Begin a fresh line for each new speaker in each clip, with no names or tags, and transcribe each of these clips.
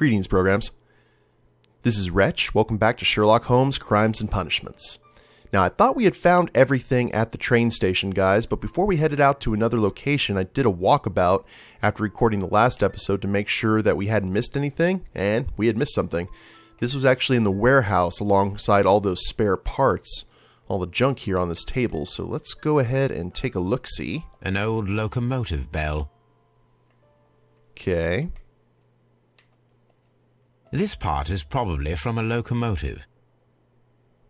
Greetings, programs. This is Wretch. Welcome back to Sherlock Holmes, Crimes and Punishments. Now, I thought we had found everything at the train station, guys, but before we headed out to another location, I did a walkabout after recording the last episode to make sure that we hadn't missed anything, and we had missed something. This was actually in the warehouse alongside all those spare parts, all the junk here on this table, so let's go ahead and take a look-see.
An old locomotive bell.
Okay.
This part is probably from a locomotive.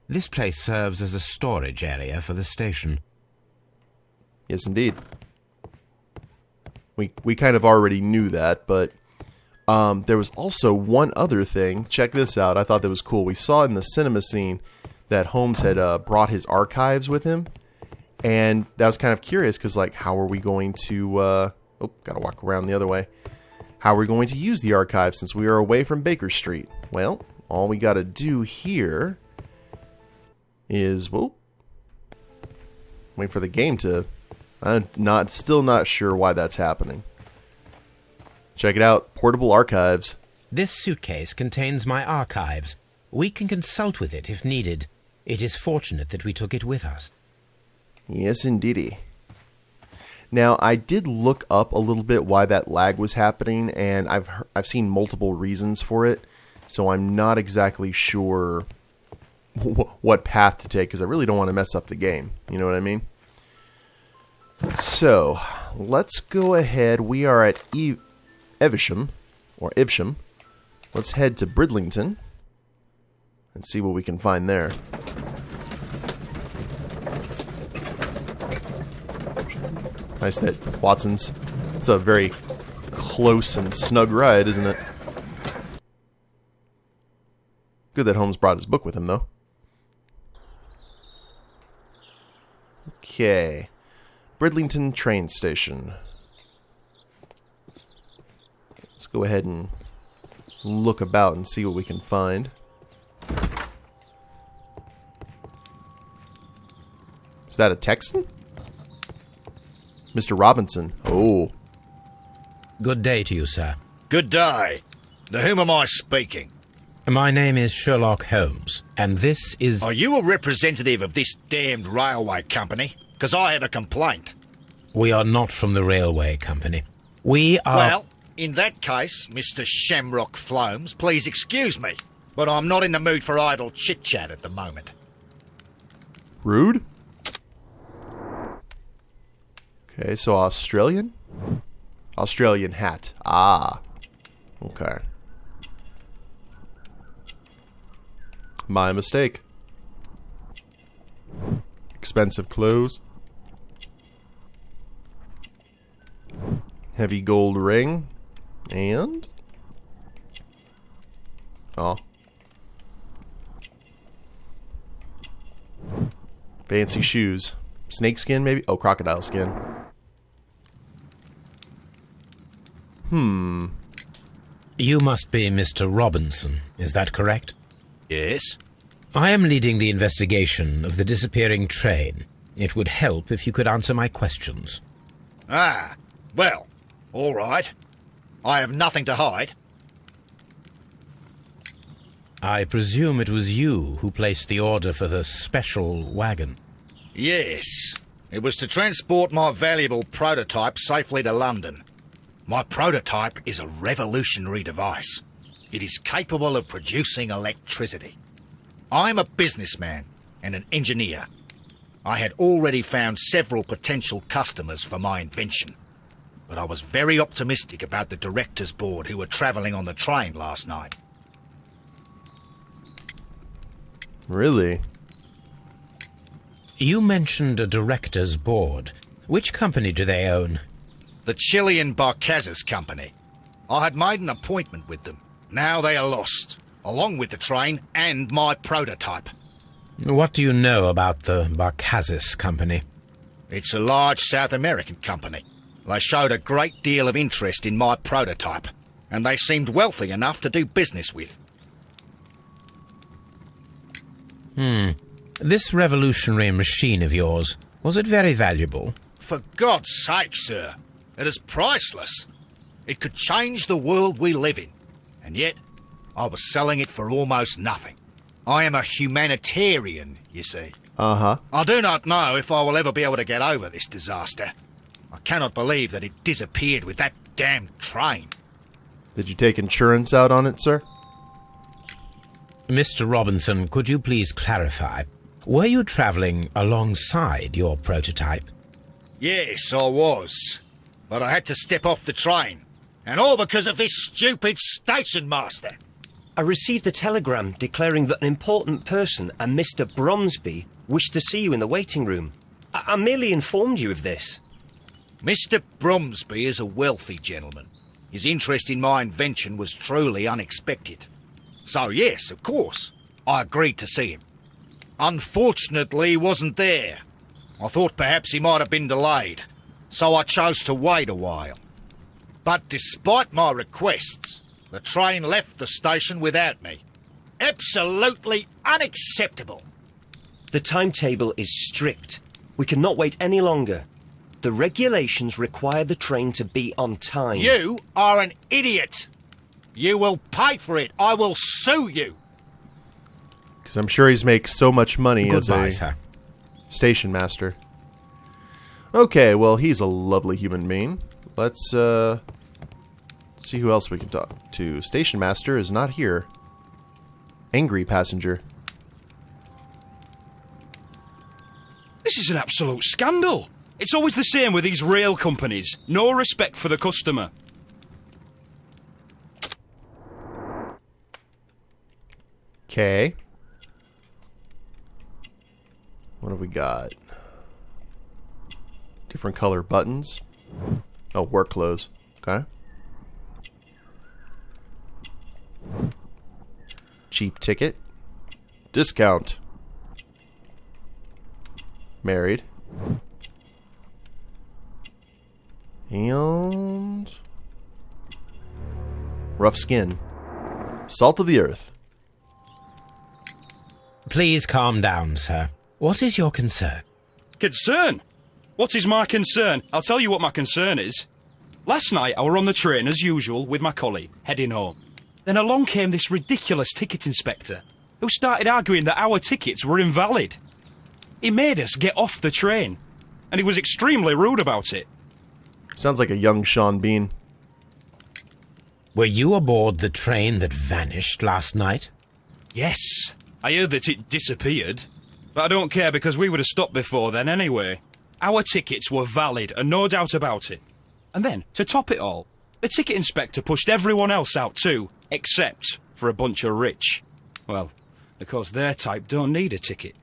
This place serves as a storage area for the station.
Yes, indeed. We kind of already knew that, but there was also one other thing. Check this out. I thought that was cool. We saw in the cinema scene that Holmes had brought his archives with him, and that was kind of curious because, like, how are we going to... gotta walk around the other way. How are we going to use the archives since we are away from Baker Street? Well, all we gotta do here is, wait for the game to... I'm still not sure why that's happening. Check it out, portable archives.
This suitcase contains my archives. We can consult with it if needed. It is fortunate that we took it with us.
Yes, indeedy. Now, I did look up a little bit why that lag was happening, and I've seen multiple reasons for it, so I'm not exactly sure what path to take, because I really don't want to mess up the game. You know what I mean? So, let's go ahead. We are at Evesham. Let's head to Bridlington and see what we can find there. Nice that Watson's. It's a very close and snug ride, isn't it? Good that Holmes brought his book with him, though. Okay. Bridlington train station. Let's go ahead and look about and see what we can find. Is that a Texan? Mr. Robinson. Oh.
Good day to you, sir.
Good day. To whom am I speaking?
My name is Sherlock Holmes, and this is...
Are you a representative of this damned railway company? Because I have a complaint.
We are not from the railway company. We are...
Well, in that case, Mr. Shamrock Flomes, please excuse me, but I'm not in the mood for idle chit-chat at the moment.
Rude? Okay, so Australian? Australian hat. Ah. Okay. My mistake. Expensive clothes. Heavy gold ring. And? Oh. Fancy shoes. Snakeskin, maybe? Oh, crocodile skin.
You must be Mr. Robinson, is that correct?
Yes?
I am leading the investigation of the disappearing train. It would help if you could answer my questions.
Ah, well, all right. I have nothing to hide.
I presume it was you who placed the order for the special wagon.
Yes. It was to transport my valuable prototype safely to London. My prototype is a revolutionary device. It is capable of producing electricity. I'm a businessman and an engineer. I had already found several potential customers for my invention, but I was very optimistic about the directors' board who were travelling on the train last night.
Really?
You mentioned a director's board. Which company do they own?
The Chilean Barcazes Company. I had made an appointment with them. Now they are lost, along with the train and my prototype.
What do you know about the Barcazes Company?
It's a large South American company. They showed a great deal of interest in my prototype, and they seemed wealthy enough to do business with.
This revolutionary machine of yours, was it very valuable?
For God's sake, sir, it is priceless. It could change the world we live in, And yet, I was selling it for almost nothing. I am a humanitarian, you see.
Uh-huh.
I do not know if I will ever be able to get over this disaster. I cannot believe that it disappeared with that damn train.
Did you take insurance out on it, sir?
Mr. Robinson, could you please clarify? Were you travelling alongside your prototype?
Yes, I was. But I had to step off the train. And all because of this stupid stationmaster.
I received a telegram declaring that an important person, a Mr. Bromsby, wished to see you in the waiting room. I merely informed you of this.
Mr. Bromsby is a wealthy gentleman. His interest in my invention was truly unexpected. So yes, of course, I agreed to see him. Unfortunately, he wasn't there. I thought perhaps he might have been delayed, so I chose to wait a while. But despite my requests, the train left the station without me. Absolutely unacceptable.
The timetable is strict. We cannot wait any longer. The regulations require the train to be on time.
You are an idiot. You will pay for it. I will sue you.
Because I'm sure he's makes so much money
Goodbye,
as a
sir.
station master. Okay, well, he's a lovely human being. Let's see who else we can talk to. Station master is not here. Angry passenger.
This is an absolute scandal. It's always the same with these rail companies. No respect for the customer.
Okay. What have we got? Different color buttons. Oh, work clothes. Okay. Cheap ticket. Discount. Married. And rough skin. Salt of the earth.
Please calm down, sir. What is your concern?
Concern? What is my concern? I'll tell you what my concern is. Last night I were on the train as usual with my colleague, heading home. Then along came this ridiculous ticket inspector, who started arguing that our tickets were invalid. He made us get off the train, and he was extremely rude about it.
Sounds like a young Sean Bean.
Were you aboard the train that vanished last night?
Yes, I heard that it disappeared. But I don't care because we would have stopped before then anyway. Our tickets were valid and no doubt about it. And then, to top it all, the ticket inspector pushed everyone else out too, except for a bunch of rich. Well, because their type don't need a ticket.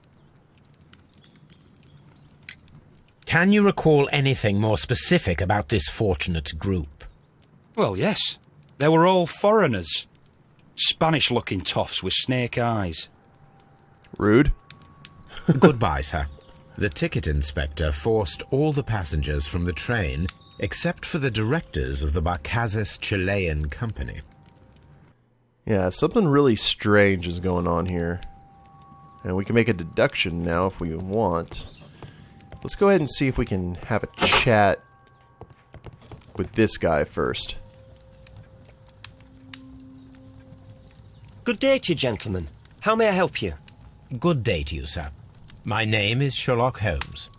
Can you recall anything more specific about this fortunate group?
Well, yes. They were all foreigners. Spanish-looking toffs with snake eyes.
Rude.
Goodbye, sir. The ticket inspector forced all the passengers from the train except for the directors of the Barcazes Chilean Company.
Yeah, something really strange is going on here. And we can make a deduction now if we want. Let's go ahead and see if we can have a chat with this guy first.
Good day to you, gentlemen. How may I help you?
Good day to you, sir. My name is Sherlock Holmes.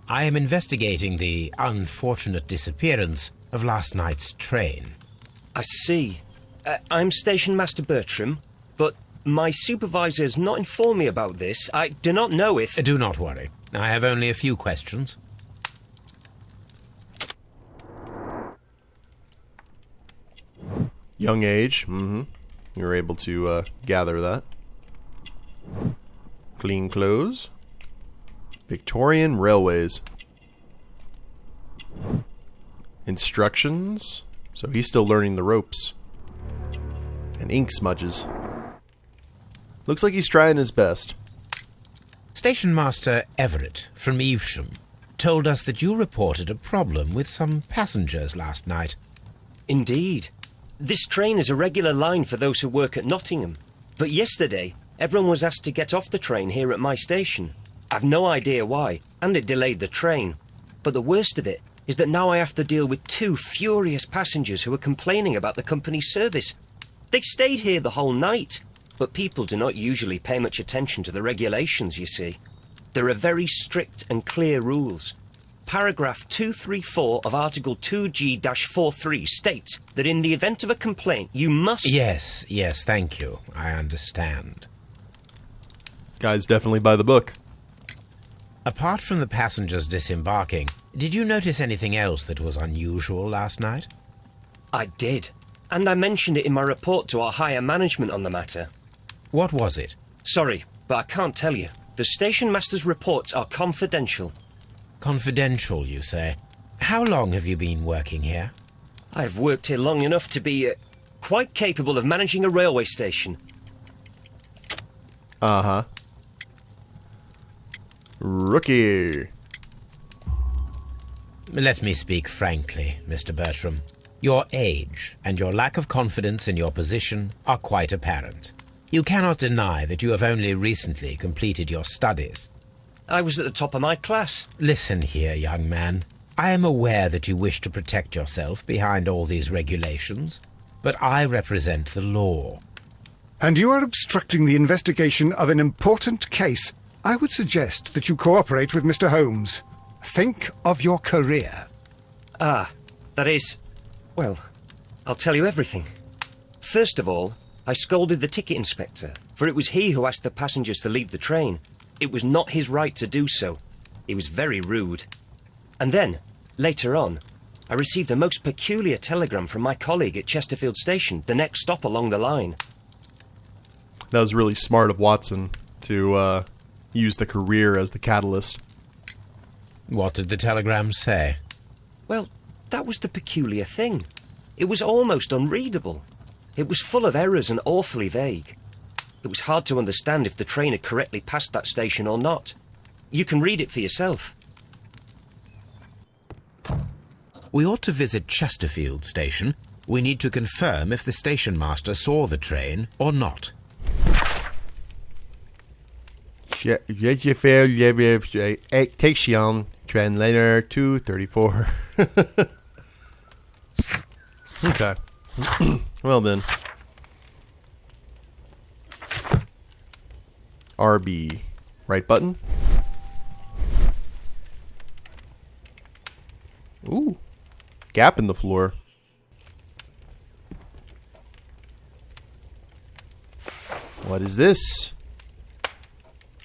I am investigating the unfortunate disappearance of last night's train.
I see. I'm Station Master Bertram, but my supervisor has not informed me about this. I do not know if...
Do not worry. I have only a few questions.
Young age. You were able to gather that. Clean clothes. Victorian Railways. Instructions. So he's still learning the ropes. And ink smudges. Looks like he's trying his best.
Station Master Everett from Evesham told us that you reported a problem with some passengers last night.
Indeed. This train is a regular line for those who work at Nottingham. But yesterday, everyone was asked to get off the train here at my station. I've no idea why, and it delayed the train. But the worst of it is that now I have to deal with two furious passengers who are complaining about the company's service. They stayed here the whole night, but people do not usually pay much attention to the regulations, you see. There are very strict and clear rules. Paragraph 234 of Article 2G-43 states that in the event of a complaint, you must...
Yes, thank you. I understand.
Guy's definitely by the book.
Apart from the passengers disembarking, did you notice anything else that was unusual last night?
I did, and I mentioned it in my report to our higher management on the matter.
What was it?
Sorry, but I can't tell you. The station master's reports are confidential.
Confidential, you say? How long have you been working here?
I've worked here long enough to be quite capable of managing a railway station.
Uh-huh. Rookie.
Let me speak frankly, Mr. Bertram. Your age and your lack of confidence in your position are quite apparent. You cannot deny that you have only recently completed your studies.
I was at the top of my class.
Listen here, young man. I am aware that you wish to protect yourself behind all these regulations, but I represent the law.
And you are obstructing the investigation of an important case. I would suggest that you cooperate with Mr. Holmes. Think of your career.
That is... Well, I'll tell you everything. First of all, I scolded the ticket inspector, for it was he who asked the passengers to leave the train. It was not his right to do so. He was very rude. And then, later on, I received a most peculiar telegram from my colleague at Chesterfield station, the next stop along the line.
That was really smart of Watson to use the career as the catalyst.
What did the telegram say?
Well, that was the peculiar thing. It was almost unreadable. It was full of errors and awfully vague. It was hard to understand if the train had correctly passed that station or not. You can read it for yourself.
We ought to visit Chesterfield station. We need to confirm if the station master saw the train or not.
Chesterfield station, translator 234. Okay. Well then. RB. Right button. Ooh. Gap in the floor. What is this?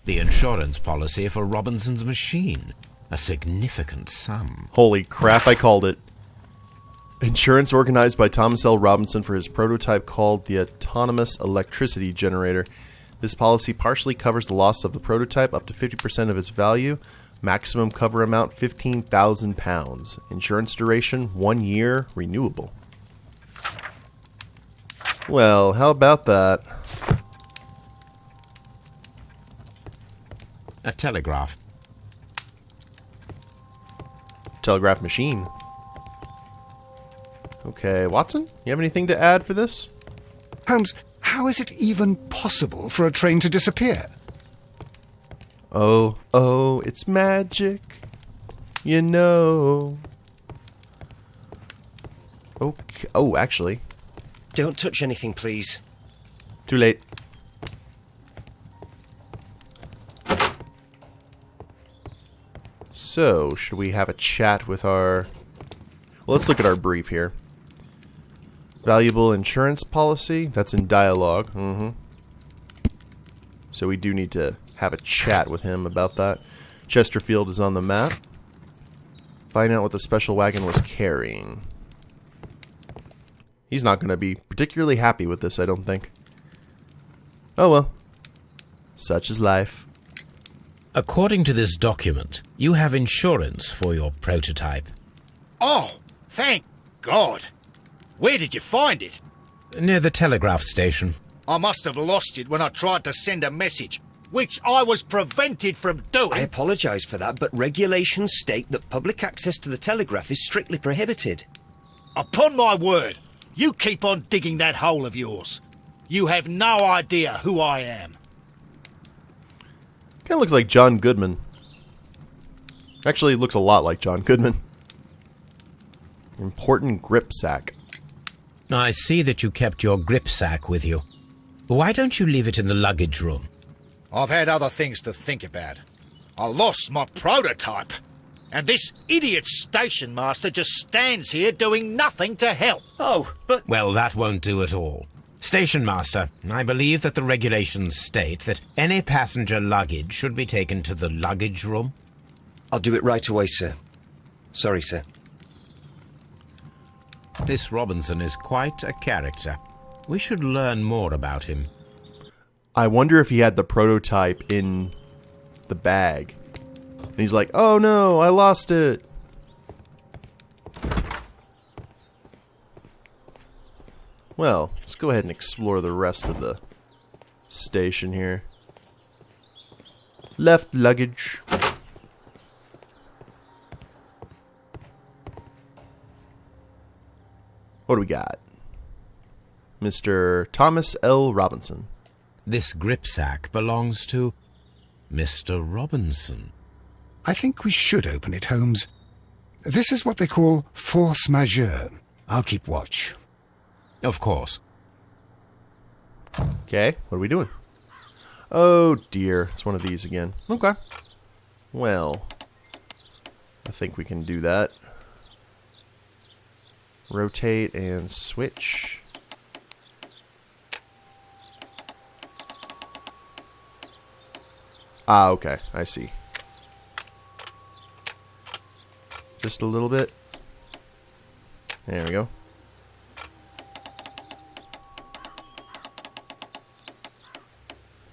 The insurance policy for Robinson's machine. A significant sum.
Holy crap, I called it. Insurance organized by Thomas L. Robinson for his prototype called the Autonomous Electricity Generator. This policy partially covers the loss of the prototype up to 50% of its value. Maximum cover amount £15,000. Insurance duration 1 year, renewable. Well, how about that?
A telegraph.
Telegraph machine. Okay, Watson, you have anything to add for this?
Holmes, how is it even possible for a train to disappear?
Oh, it's magic. You know. Okay. Oh, actually.
Don't touch anything, please.
Too late. So, should we have a chat with our... Well, let's look at our brief here. Valuable insurance policy. That's in dialogue. So we do need to have a chat with him about that. Chesterfield is on the map. Find out what the special wagon was carrying. He's not going to be particularly happy with this, I don't think. Oh well. Such is life.
According to this document, you have insurance for your prototype.
Oh, thank God. Where did you find it?
Near the telegraph station.
I must have lost it when I tried to send a message, which I was prevented from doing.
I apologise for that, but regulations state that public access to the telegraph is strictly prohibited.
Upon my word, you keep on digging that hole of yours. You have no idea who I am.
Kind of looks like John Goodman. Actually, looks a lot like John Goodman. Important grip sack.
I see that you kept your gripsack with you. Why don't you leave it in the luggage room?
I've had other things to think about. I lost my prototype. And this idiot station master just stands here doing nothing to help.
Oh, but...
Well, that won't do at all. Station master, I believe that the regulations state that any passenger luggage should be taken to the luggage room.
I'll do it right away, sir. Sorry, sir.
This Robinson is quite a character. We should learn more about him.
I wonder if he had the prototype in the bag. And he's like, oh no, I lost it. Well, let's go ahead and explore the rest of the station here. Left luggage. What do we got? Mr. Thomas L. Robinson.
This gripsack belongs to Mr. Robinson.
I think we should open it, Holmes. This is what they call force majeure. I'll keep watch.
Of course.
Okay, what are we doing? Oh dear, it's one of these again. Okay. Well, I think we can do that. Rotate and switch. Ah, okay, I see. Just a little bit. There we go.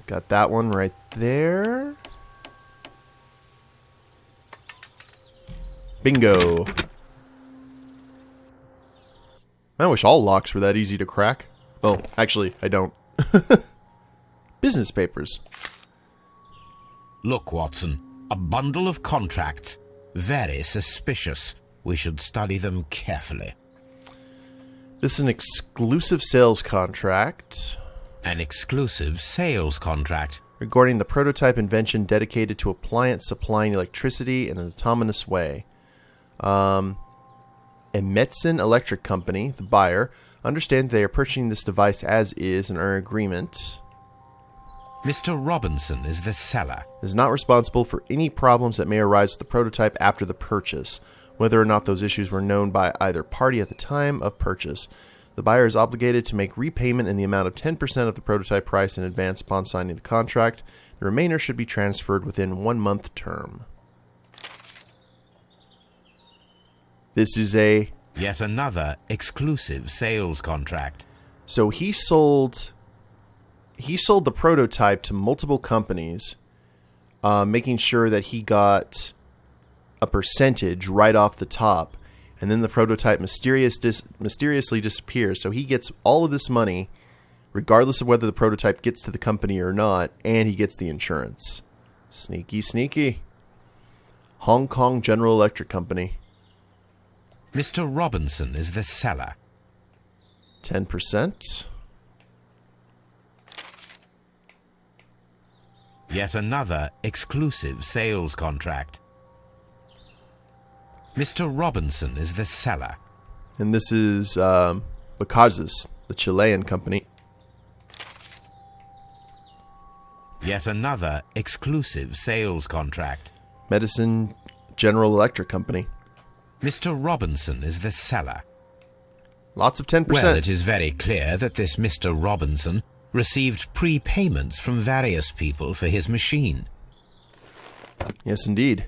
Got that one right there. Bingo. I wish all locks were that easy to crack. Oh, actually, I don't. Business papers.
Look, Watson. A bundle of contracts. Very suspicious. We should study them carefully.
This is an exclusive sales contract.
An exclusive sales contract.
Regarding the prototype invention dedicated to appliance supplying electricity in an autonomous way. Emetson Electric Company, the buyer, understand they are purchasing this device as is and are in agreement.
Mr. Robinson is the seller.
Is not responsible for any problems that may arise with the prototype after the purchase, whether or not those issues were known by either party at the time of purchase. The buyer is obligated to make repayment in the amount of 10% of the prototype price in advance upon signing the contract. The remainder should be transferred within 1 month term. This is a...
Yet another exclusive sales contract.
So he sold the prototype to multiple companies, making sure that he got a percentage right off the top. And then the prototype mysteriously disappears. So he gets all of this money, regardless of whether the prototype gets to the company or not, and he gets the insurance. Sneaky, sneaky. Hong Kong General Electric Company.
Mr. Robinson is the seller.
10%.
Yet another exclusive sales contract. Mr. Robinson is the seller.
And this is Bacazes, the Chilean company.
Yet another exclusive sales contract.
Medicine General Electric Company.
Mr. Robinson is the seller.
Lots of 10%.
Well, it is very clear that this Mr. Robinson received prepayments from various people for his machine.
Yes, indeed.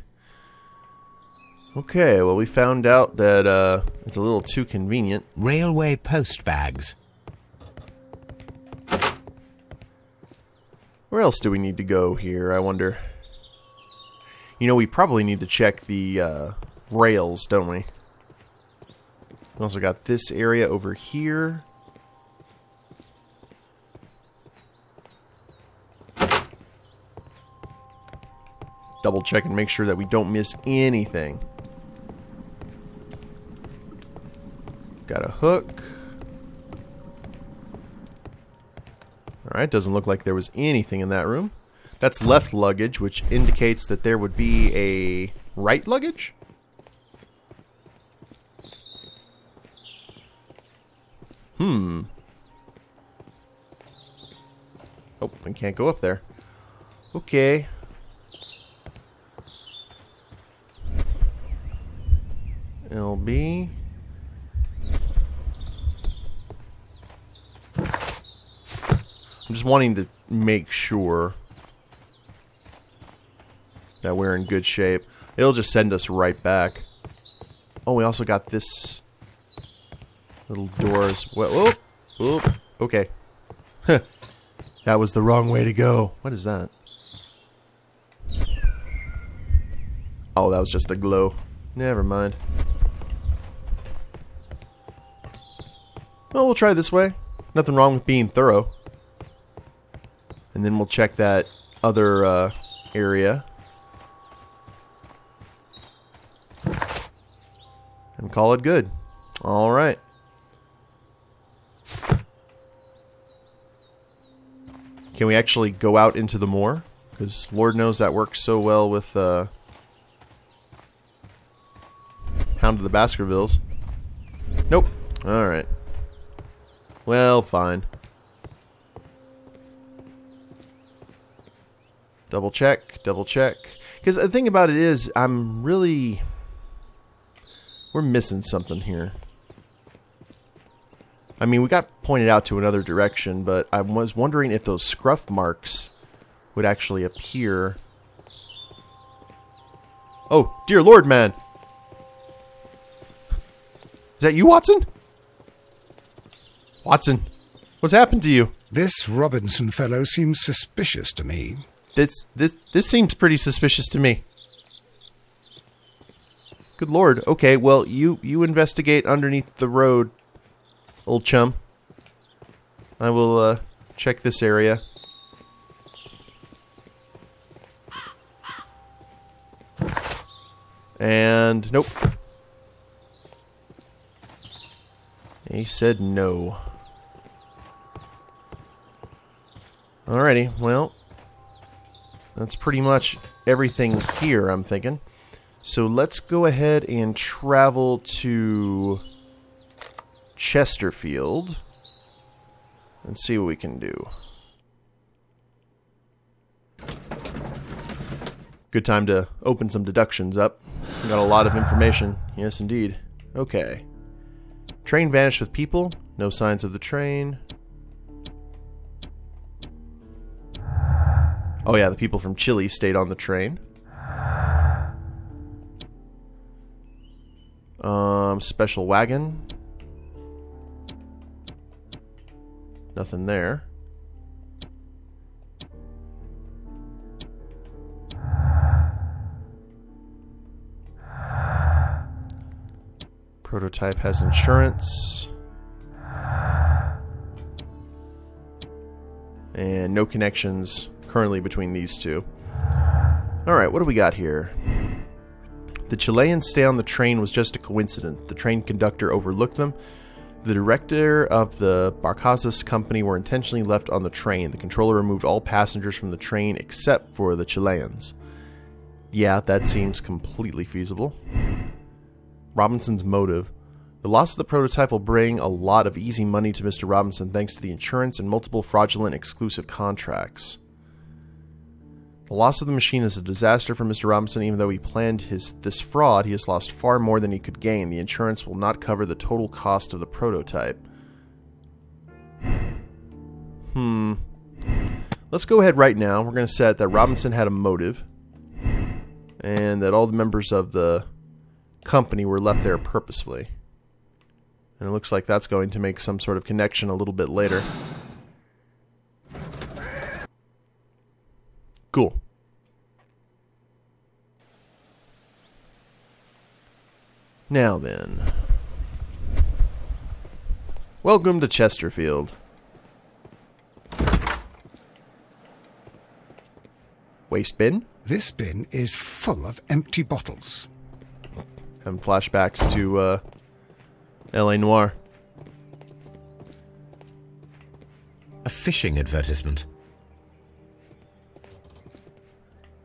Okay, well, we found out that it's a little too convenient.
Railway post bags.
Where else do we need to go here, I wonder? You know, we probably need to check the rails, don't we? We also got this area over here. Double check and make sure that we don't miss anything. Got a hook. Alright, doesn't look like there was anything in that room. That's left luggage, which indicates that there would be a right luggage? Oh, I can't go up there. Okay. LB. I'm just wanting to make sure that we're in good shape. It'll just send us right back. Oh, we also got this little doors. Whoa, whoa, okay. That was the wrong way to go. What is that? Oh, that was just a glow. Never mind. Well, we'll try this way. Nothing wrong with being thorough. And then we'll check that other area. And call it good. Alright. Can we actually go out into the moor? Because Lord knows that works so well with Hound of the Baskervilles. Nope. Alright. Well, fine. Double check, double check. Because the thing about it is, we're missing something here. I mean, we got pointed out to another direction, but I was wondering if those scruff marks would actually appear. Oh, dear Lord, man! Is that you, Watson? Watson, what's happened to you?
This Robinson fellow seems suspicious to me.
This seems pretty suspicious to me. Good Lord. Okay, well, you investigate underneath the road, old chum. I will check this area. And nope. He said no. Alrighty, well, that's pretty much everything here, I'm thinking. So let's go ahead and travel to Chesterfield and see what we can do. Good time to open some deductions up. We got a lot of information. Yes, indeed. Okay. Train vanished with people. No signs of the train. Oh yeah, the people from Chile stayed on the train. Special wagon. Nothing there. Prototype has insurance. And no connections currently between these two. Alright, what do we got here? The Chileans' stay on the train was just a coincidence. The train conductor overlooked them. The director of the Barcazas company were intentionally left on the train. The controller removed all passengers from the train except for the Chileans. Yeah, that seems completely feasible. Robinson's motive. The loss of the prototype will bring a lot of easy money to Mr. Robinson thanks to the insurance and multiple fraudulent exclusive contracts. The loss of the machine is a disaster for Mr. Robinson. Even though he planned this fraud, he has lost far more than he could gain. The insurance will not cover the total cost of the prototype. Let's go ahead right now. We're going to set that Robinson had a motive. And that all the members of the company were left there purposefully. And it looks like that's going to make some sort of connection a little bit later. Cool. Now then. Welcome to Chesterfield. Waste bin?
This bin is full of empty bottles.
And flashbacks to L.A. Noire.
A fishing advertisement.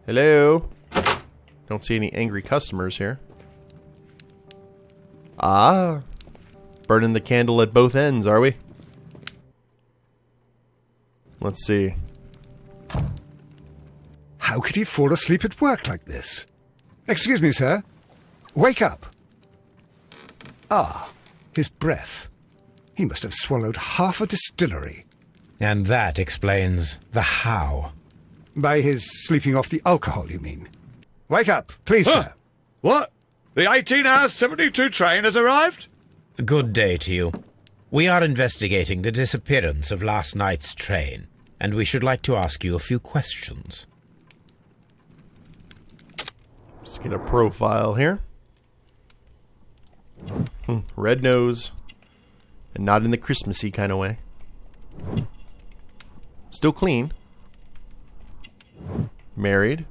Hello? Don't see any angry customers here. Ah. burning the candle at both ends, are we? Let's see.
How could he fall asleep at work like this? Excuse me, sir. Wake up. Ah, his breath. He must have swallowed half a distillery.
And that explains the how.
By his sleeping off the alcohol, you mean? Wake up, please, sir.
What? The 18-hour 72 train has arrived?
Good day to you. We are investigating the disappearance of last night's train, and we should like to ask you a few questions.
Let's get a profile here. Red nose. And not in the Christmassy kind of way. Still clean. Married.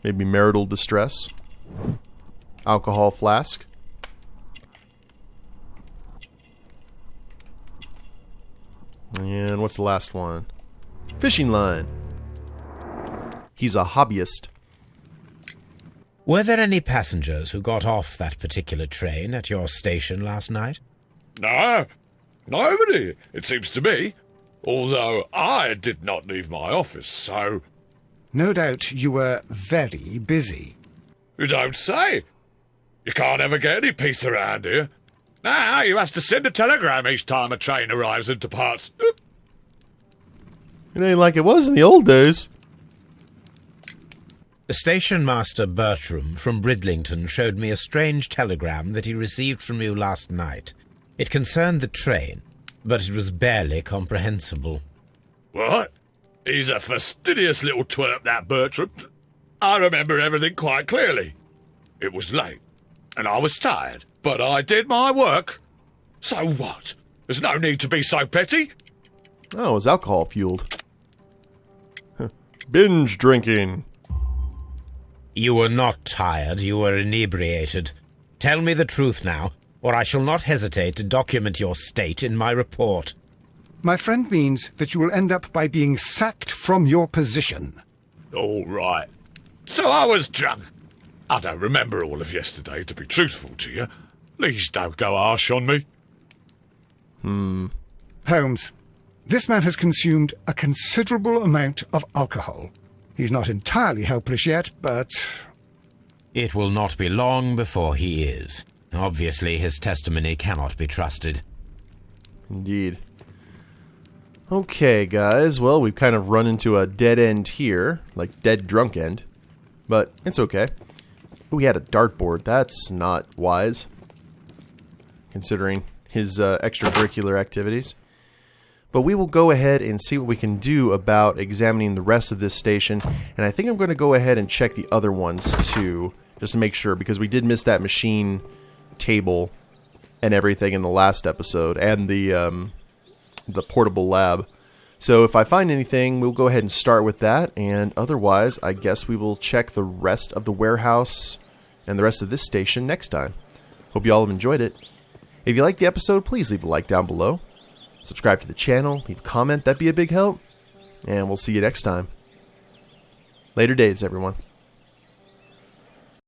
Maybe marital distress. Alcohol flask. And what's the last one? Fishing line. He's a hobbyist.
Were there any passengers who got off that particular train at your station last night?
No, nobody, it seems to me. Although I did not leave my office, so...
No doubt you were very busy.
You don't say. You can't ever get any peace around here. Now you have to send a telegram each time a train arrives and departs.
It ain't like it was in the old days.
Stationmaster Bertram from Bridlington showed me a strange telegram that he received from you last night. It concerned the train, but it was barely comprehensible.
What? He's a fastidious little twerp, that Bertram. I remember everything quite clearly. It was late, and I was tired, but I did my work. So what? There's no need to be so petty.
Oh, it was alcohol fueled. Binge drinking.
You were not tired, you were inebriated. Tell me the truth now, or I shall not hesitate to document your state in my report.
My friend means that you will end up by being sacked from your position.
All right. So I was drunk. I don't remember all of yesterday, to be truthful to you. Please don't go harsh on me.
Holmes, this man has consumed a considerable amount of alcohol. He's not entirely helpless yet, but...
It will not be long before he is. Obviously, his testimony cannot be trusted.
Indeed. Okay, guys. Well, we've kind of run into a dead end here. Like, dead drunk end. But it's okay. We had a dartboard. That's not wise, considering his extracurricular activities. But we will go ahead and see what we can do about examining the rest of this station. And I think I'm going to go ahead and check the other ones too, just to make sure, because we did miss that machine table and everything in the last episode, and the portable lab. So if I find anything, we'll go ahead and start with that. And otherwise, I guess we will check the rest of the warehouse and the rest of this station next time. Hope you all have enjoyed it. If you liked the episode, please leave a like down below. Subscribe to the channel, leave a comment, that'd be a big help. And we'll see you next time. Later days, everyone.